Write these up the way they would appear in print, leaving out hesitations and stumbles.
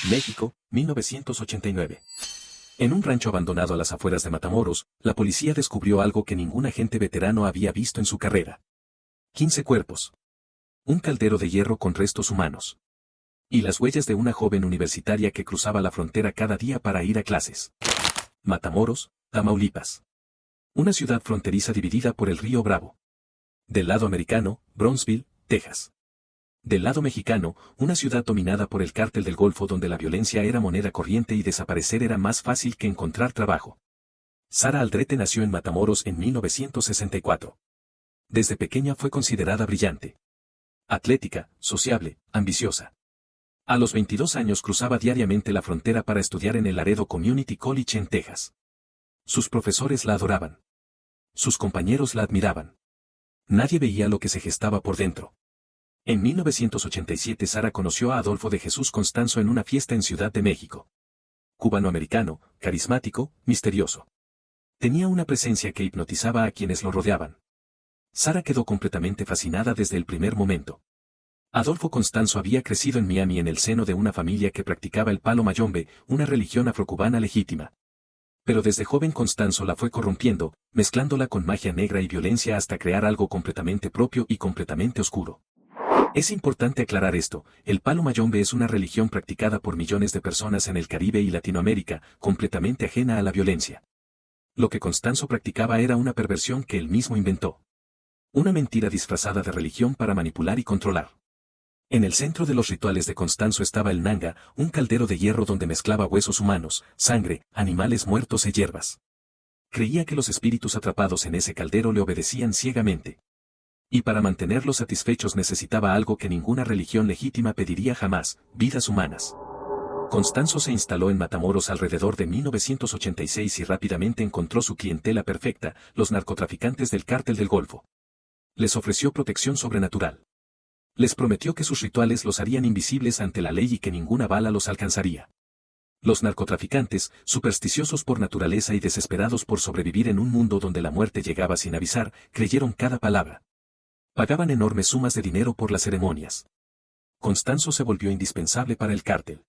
México, 1989. En un rancho abandonado a las afueras de Matamoros, la policía descubrió algo que ningún agente veterano había visto en su carrera. 15 cuerpos. Un caldero de hierro con restos humanos. Y las huellas de una joven universitaria que cruzaba la frontera cada día para ir a clases. Matamoros, Tamaulipas. Una ciudad fronteriza dividida por el río Bravo. Del lado americano, Brownsville, Texas. Del lado mexicano, una ciudad dominada por el cártel del Golfo donde la violencia era moneda corriente y desaparecer era más fácil que encontrar trabajo. Sara Aldrete nació en Matamoros en 1964. Desde pequeña fue considerada brillante. Atlética, sociable, ambiciosa. A los 22 años cruzaba diariamente la frontera para estudiar en el Laredo Community College en Texas. Sus profesores la adoraban. Sus compañeros la admiraban. Nadie veía lo que se gestaba por dentro. En 1987 Sara conoció a Adolfo de Jesús Constanzo en una fiesta en Ciudad de México. Cubanoamericano, carismático, misterioso. Tenía una presencia que hipnotizaba a quienes lo rodeaban. Sara quedó completamente fascinada desde el primer momento. Adolfo Constanzo había crecido en Miami en el seno de una familia que practicaba el palo mayombe, una religión afrocubana legítima. Pero desde joven Constanzo la fue corrompiendo, mezclándola con magia negra y violencia hasta crear algo completamente propio y completamente oscuro. Es importante aclarar esto, el palo mayombe es una religión practicada por millones de personas en el Caribe y Latinoamérica, completamente ajena a la violencia. Lo que Constanzo practicaba era una perversión que él mismo inventó. Una mentira disfrazada de religión para manipular y controlar. En el centro de los rituales de Constanzo estaba el nanga, un caldero de hierro donde mezclaba huesos humanos, sangre, animales muertos y hierbas. Creía que los espíritus atrapados en ese caldero le obedecían ciegamente. Y para mantenerlos satisfechos necesitaba algo que ninguna religión legítima pediría jamás, vidas humanas. Constanzo se instaló en Matamoros alrededor de 1986 y rápidamente encontró su clientela perfecta, los narcotraficantes del cártel del Golfo. Les ofreció protección sobrenatural. Les prometió que sus rituales los harían invisibles ante la ley y que ninguna bala los alcanzaría. Los narcotraficantes, supersticiosos por naturaleza y desesperados por sobrevivir en un mundo donde la muerte llegaba sin avisar, creyeron cada palabra. Pagaban enormes sumas de dinero por las ceremonias. Constanzo se volvió indispensable para el cártel.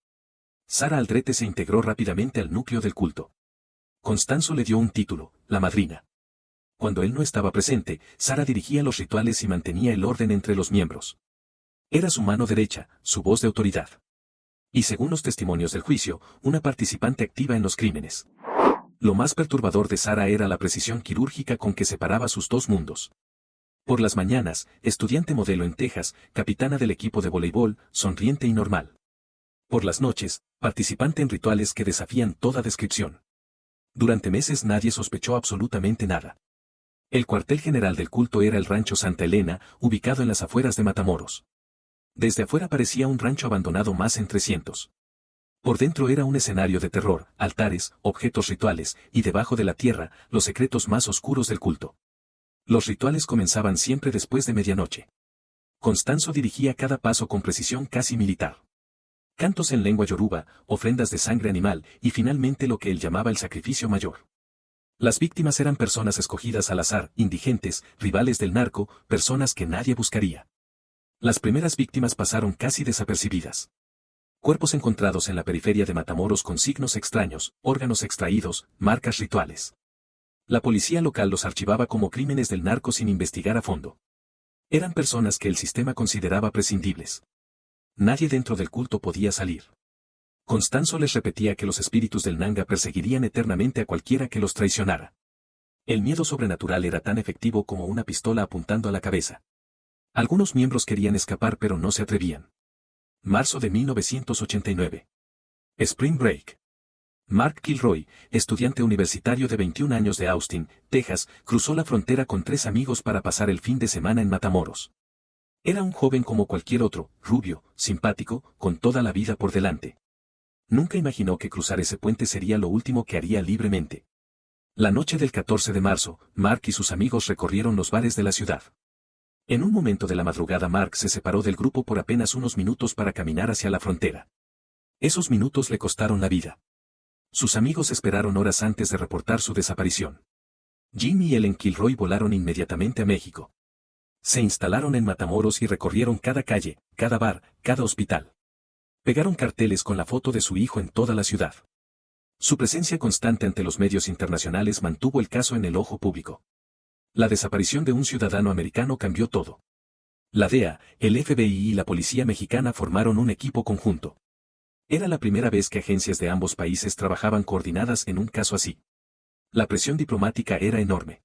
Sara Aldrete se integró rápidamente al núcleo del culto. Constanzo le dio un título, la madrina. Cuando él no estaba presente, Sara dirigía los rituales y mantenía el orden entre los miembros. Era su mano derecha, su voz de autoridad. Y según los testimonios del juicio, una participante activa en los crímenes. Lo más perturbador de Sara era la precisión quirúrgica con que separaba sus dos mundos. Por las mañanas, estudiante modelo en Texas, capitana del equipo de voleibol, sonriente y normal. Por las noches, participante en rituales que desafían toda descripción. Durante meses nadie sospechó absolutamente nada. El cuartel general del culto era el rancho Santa Elena, ubicado en las afueras de Matamoros. Desde afuera parecía un rancho abandonado más en 300. Por dentro era un escenario de terror, altares, objetos rituales, y debajo de la tierra, los secretos más oscuros del culto. Los rituales comenzaban siempre después de medianoche. Constanzo dirigía cada paso con precisión casi militar. Cantos en lengua yoruba, ofrendas de sangre animal, y finalmente lo que él llamaba el sacrificio mayor. Las víctimas eran personas escogidas al azar, indigentes, rivales del narco, personas que nadie buscaría. Las primeras víctimas pasaron casi desapercibidas. Cuerpos encontrados en la periferia de Matamoros con signos extraños, órganos extraídos, marcas rituales. La policía local los archivaba como crímenes del narco sin investigar a fondo. Eran personas que el sistema consideraba prescindibles. Nadie dentro del culto podía salir. Constanzo les repetía que los espíritus del nanga perseguirían eternamente a cualquiera que los traicionara. El miedo sobrenatural era tan efectivo como una pistola apuntando a la cabeza. Algunos miembros querían escapar pero no se atrevían. Marzo de 1989. Spring Break. Mark Kilroy, estudiante universitario de 21 años de Austin, Texas, cruzó la frontera con 3 amigos para pasar el fin de semana en Matamoros. Era un joven como cualquier otro, rubio, simpático, con toda la vida por delante. Nunca imaginó que cruzar ese puente sería lo último que haría libremente. La noche del 14 de marzo, Mark y sus amigos recorrieron los bares de la ciudad. En un momento de la madrugada Mark se separó del grupo por apenas unos minutos para caminar hacia la frontera. Esos minutos le costaron la vida. Sus amigos esperaron horas antes de reportar su desaparición. Jim y Ellen Kilroy volaron inmediatamente a México. Se instalaron en Matamoros y recorrieron cada calle, cada bar, cada hospital. Pegaron carteles con la foto de su hijo en toda la ciudad. Su presencia constante ante los medios internacionales mantuvo el caso en el ojo público. La desaparición de un ciudadano americano cambió todo. La DEA, el FBI y la policía mexicana formaron un equipo conjunto. Era la primera vez que agencias de ambos países trabajaban coordinadas en un caso así. La presión diplomática era enorme.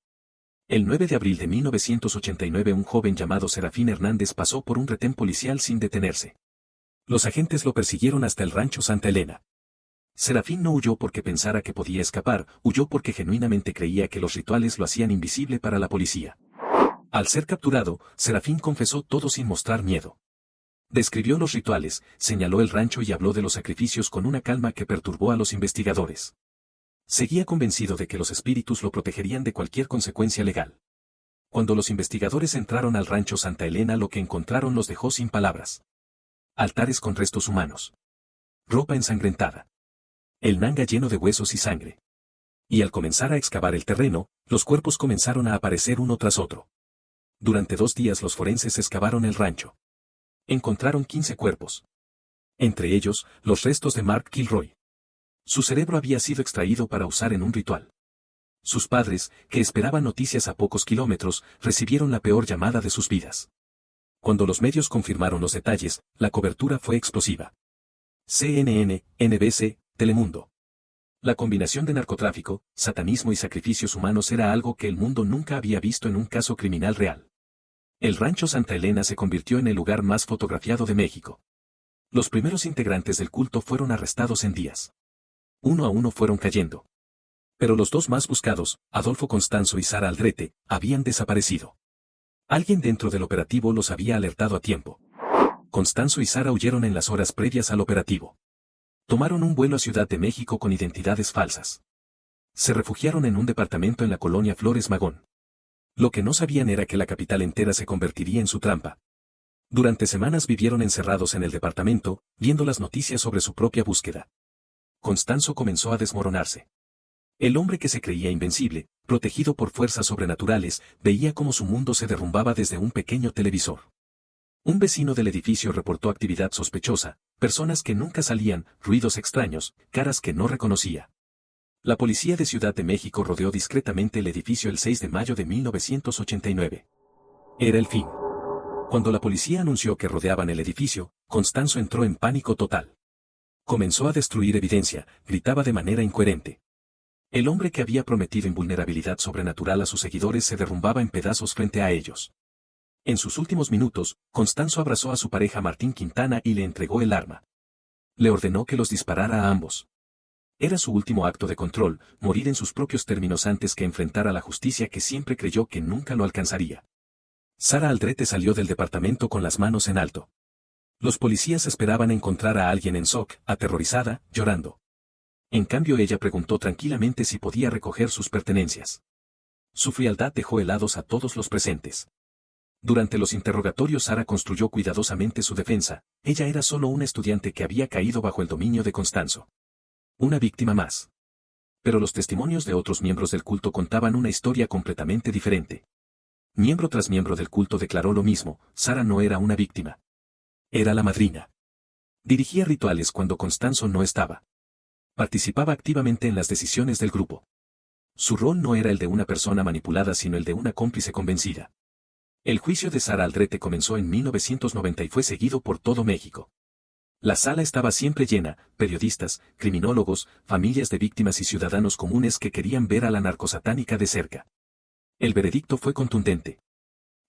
El 9 de abril de 1989 un joven llamado Serafín Hernández pasó por un retén policial sin detenerse. Los agentes lo persiguieron hasta el rancho Santa Elena. Serafín no huyó porque pensara que podía escapar, huyó porque genuinamente creía que los rituales lo hacían invisible para la policía. Al ser capturado, Serafín confesó todo sin mostrar miedo. Describió los rituales, señaló el rancho y habló de los sacrificios con una calma que perturbó a los investigadores. Seguía convencido de que los espíritus lo protegerían de cualquier consecuencia legal. Cuando los investigadores entraron al rancho Santa Elena, lo que encontraron los dejó sin palabras. Altares con restos humanos. Ropa ensangrentada. El nanga lleno de huesos y sangre. Y al comenzar a excavar el terreno, los cuerpos comenzaron a aparecer uno tras otro. Durante 2 días los forenses excavaron el rancho. Encontraron 15 cuerpos. Entre ellos, los restos de Mark Kilroy. Su cerebro había sido extraído para usar en un ritual. Sus padres, que esperaban noticias a pocos kilómetros, recibieron la peor llamada de sus vidas. Cuando los medios confirmaron los detalles, la cobertura fue explosiva. CNN, NBC, Telemundo. La combinación de narcotráfico, satanismo y sacrificios humanos era algo que el mundo nunca había visto en un caso criminal real. El rancho Santa Elena se convirtió en el lugar más fotografiado de México. Los primeros integrantes del culto fueron arrestados en días. Uno a uno fueron cayendo. Pero los 2 más buscados, Adolfo Constanzo y Sara Aldrete, habían desaparecido. Alguien dentro del operativo los había alertado a tiempo. Constanzo y Sara huyeron en las horas previas al operativo. Tomaron un vuelo a Ciudad de México con identidades falsas. Se refugiaron en un departamento en la colonia Flores Magón. Lo que no sabían era que la capital entera se convertiría en su trampa. Durante semanas vivieron encerrados en el departamento, viendo las noticias sobre su propia búsqueda. Constanzo comenzó a desmoronarse. El hombre que se creía invencible, protegido por fuerzas sobrenaturales, veía cómo su mundo se derrumbaba desde un pequeño televisor. Un vecino del edificio reportó actividad sospechosa, personas que nunca salían, ruidos extraños, caras que no reconocía. La policía de Ciudad de México rodeó discretamente el edificio el 6 de mayo de 1989. Era el fin. Cuando la policía anunció que rodeaban el edificio, Constanzo entró en pánico total. Comenzó a destruir evidencia, gritaba de manera incoherente. El hombre que había prometido invulnerabilidad sobrenatural a sus seguidores se derrumbaba en pedazos frente a ellos. En sus últimos minutos, Constanzo abrazó a su pareja Martín Quintana y le entregó el arma. Le ordenó que los disparara a ambos. Era su último acto de control, morir en sus propios términos antes que enfrentar a la justicia que siempre creyó que nunca lo alcanzaría. Sara Aldrete salió del departamento con las manos en alto. Los policías esperaban encontrar a alguien en shock, aterrorizada, llorando. En cambio ella preguntó tranquilamente si podía recoger sus pertenencias. Su frialdad dejó helados a todos los presentes. Durante los interrogatorios Sara construyó cuidadosamente su defensa, ella era solo una estudiante que había caído bajo el dominio de Constanzo. Una víctima más. Pero los testimonios de otros miembros del culto contaban una historia completamente diferente. Miembro tras miembro del culto declaró lo mismo, Sara no era una víctima. Era la madrina. Dirigía rituales cuando Constanzo no estaba. Participaba activamente en las decisiones del grupo. Su rol no era el de una persona manipulada sino el de una cómplice convencida. El juicio de Sara Aldrete comenzó en 1990 y fue seguido por todo México. La sala estaba siempre llena, periodistas, criminólogos, familias de víctimas y ciudadanos comunes que querían ver a la narcosatánica de cerca. El veredicto fue contundente.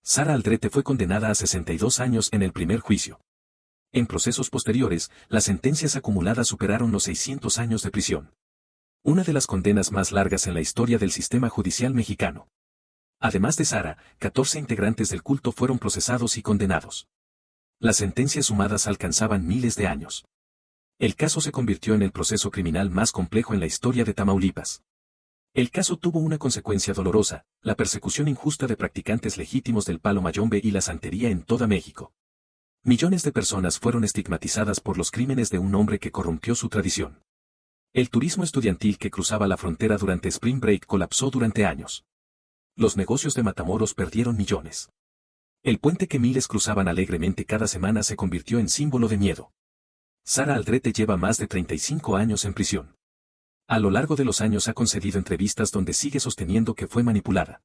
Sara Aldrete fue condenada a 62 años en el primer juicio. En procesos posteriores, las sentencias acumuladas superaron los 600 años de prisión. Una de las condenas más largas en la historia del sistema judicial mexicano. Además de Sara, 14 integrantes del culto fueron procesados y condenados. Las sentencias sumadas alcanzaban miles de años. El caso se convirtió en el proceso criminal más complejo en la historia de Tamaulipas. El caso tuvo una consecuencia dolorosa, la persecución injusta de practicantes legítimos del palo mayombe y la santería en toda México. Millones de personas fueron estigmatizadas por los crímenes de un hombre que corrompió su tradición. El turismo estudiantil que cruzaba la frontera durante Spring Break colapsó durante años. Los negocios de Matamoros perdieron millones. El puente que miles cruzaban alegremente cada semana se convirtió en símbolo de miedo. Sara Aldrete lleva más de 35 años en prisión. A lo largo de los años ha concedido entrevistas donde sigue sosteniendo que fue manipulada.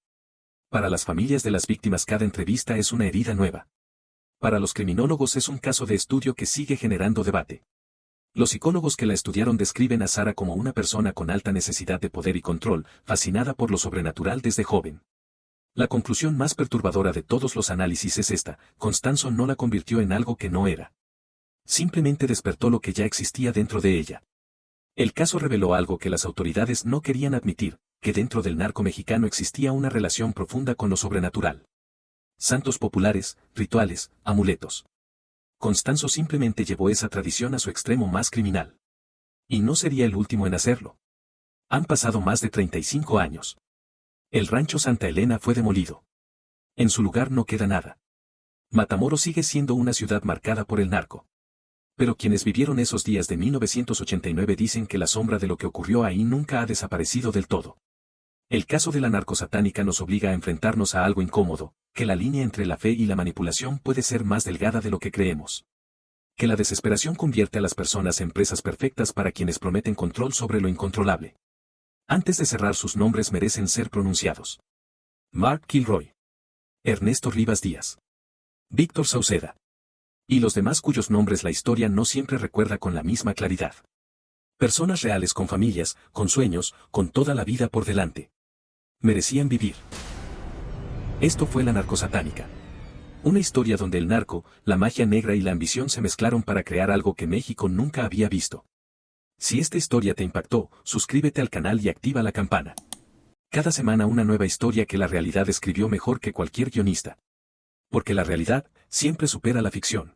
Para las familias de las víctimas cada entrevista es una herida nueva. Para los criminólogos es un caso de estudio que sigue generando debate. Los psicólogos que la estudiaron describen a Sara como una persona con alta necesidad de poder y control, fascinada por lo sobrenatural desde joven. La conclusión más perturbadora de todos los análisis es esta: Constanzo no la convirtió en algo que no era. Simplemente despertó lo que ya existía dentro de ella. El caso reveló algo que las autoridades no querían admitir, que dentro del narco mexicano existía una relación profunda con lo sobrenatural. Santos populares, rituales, amuletos. Constanzo simplemente llevó esa tradición a su extremo más criminal. Y no sería el último en hacerlo. Han pasado más de 35 años. El rancho Santa Elena fue demolido. En su lugar no queda nada. Matamoros sigue siendo una ciudad marcada por el narco. Pero quienes vivieron esos días de 1989 dicen que la sombra de lo que ocurrió ahí nunca ha desaparecido del todo. El caso de la narcosatánica nos obliga a enfrentarnos a algo incómodo, que la línea entre la fe y la manipulación puede ser más delgada de lo que creemos. Que la desesperación convierte a las personas en presas perfectas para quienes prometen control sobre lo incontrolable. Antes de cerrar, sus nombres merecen ser pronunciados. Mark Kilroy. Ernesto Rivas Díaz. Víctor Sauceda. Y los demás cuyos nombres la historia no siempre recuerda con la misma claridad. Personas reales con familias, con sueños, con toda la vida por delante. Merecían vivir. Esto fue la narcosatánica. Una historia donde el narco, la magia negra y la ambición se mezclaron para crear algo que México nunca había visto. Si esta historia te impactó, suscríbete al canal y activa la campana. Cada semana una nueva historia que la realidad escribió mejor que cualquier guionista. Porque la realidad siempre supera la ficción.